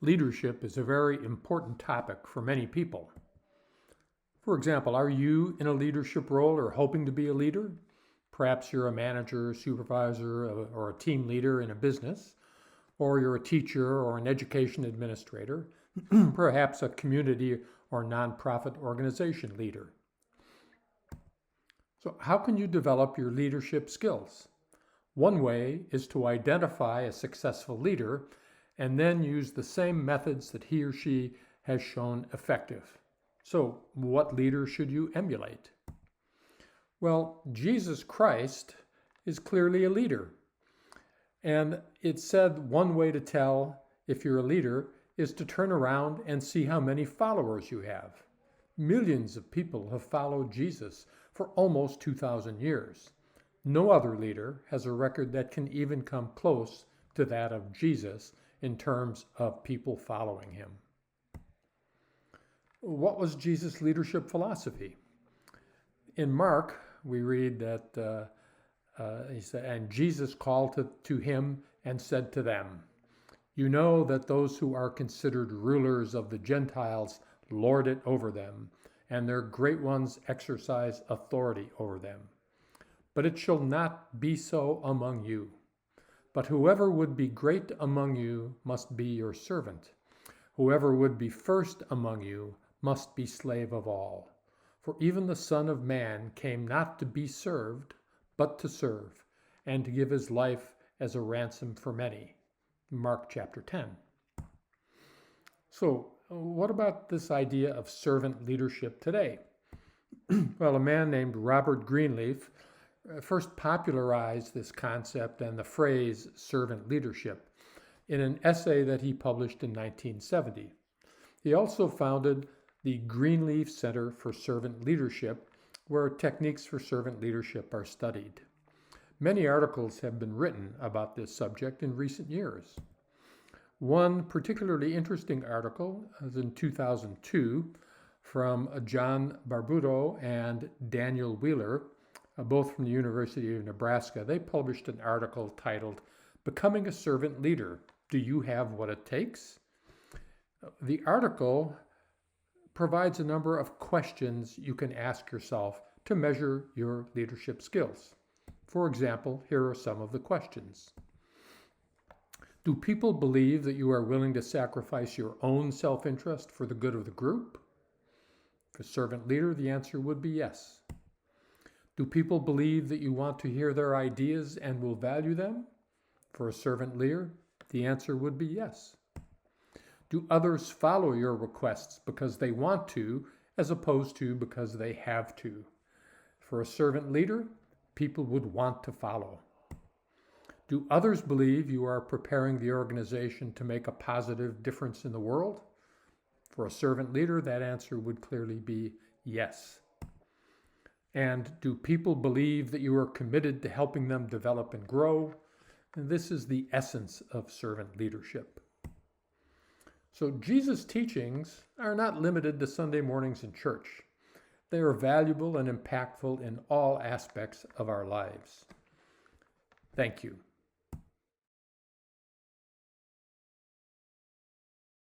Leadership is a very important topic for many people. For example, are you in a leadership role or hoping to be a leader? Perhaps you're a manager, supervisor, or a team leader in a business, or you're a teacher or an education administrator, perhaps a community or nonprofit organization leader. So how can you develop your leadership skills? One way is to identify a successful leader and then use the same methods that he or she has shown effective. So what leader should you emulate? Well, Jesus Christ is clearly a leader. And it's said one way to tell if you're a leader is to turn around and see how many followers you have. Millions of people have followed Jesus for almost 2,000 years. No other leader has a record that can even come close to that of Jesus in terms of people following him. What was Jesus' leadership philosophy? In Mark, we read that he said, and Jesus called to him and said to them, "You know that those who are considered rulers of the Gentiles lord it over them, and their great ones exercise authority over them. But it shall not be so among you. But whoever would be great among you must be your servant. Whoever would be first among you must be slave of all. For even the Son of Man came not to be served, but to serve, and to give his life as a ransom for many." Mark chapter 10. So, what about this idea of servant leadership today? Well, a man named Robert Greenleaf first popularized this concept and the phrase servant leadership in an essay that he published in 1970. He also founded the Greenleaf Center for Servant Leadership, where techniques for servant leadership are studied. Many articles have been written about this subject in recent years. One particularly interesting article is in 2002 from John Barbuto and Daniel Wheeler, both from the University of Nebraska. They published an article titled, "Becoming a Servant Leader, Do You Have What It Takes?" The article provides a number of questions you can ask yourself to measure your leadership skills. For example, here are some of the questions. Do people believe that you are willing to sacrifice your own self-interest for the good of the group? For a servant leader, the answer would be yes. Do people believe that you want to hear their ideas and will value them? For a servant leader, the answer would be yes. Do others follow your requests because they want to, as opposed to because they have to? For a servant leader, people would want to follow. Do others believe you are preparing the organization to make a positive difference in the world? For a servant leader, that answer would clearly be yes. And do people believe that you are committed to helping them develop and grow? And this is the essence of servant leadership. So Jesus' teachings are not limited to Sunday mornings in church. They are valuable and impactful in all aspects of our lives. Thank you.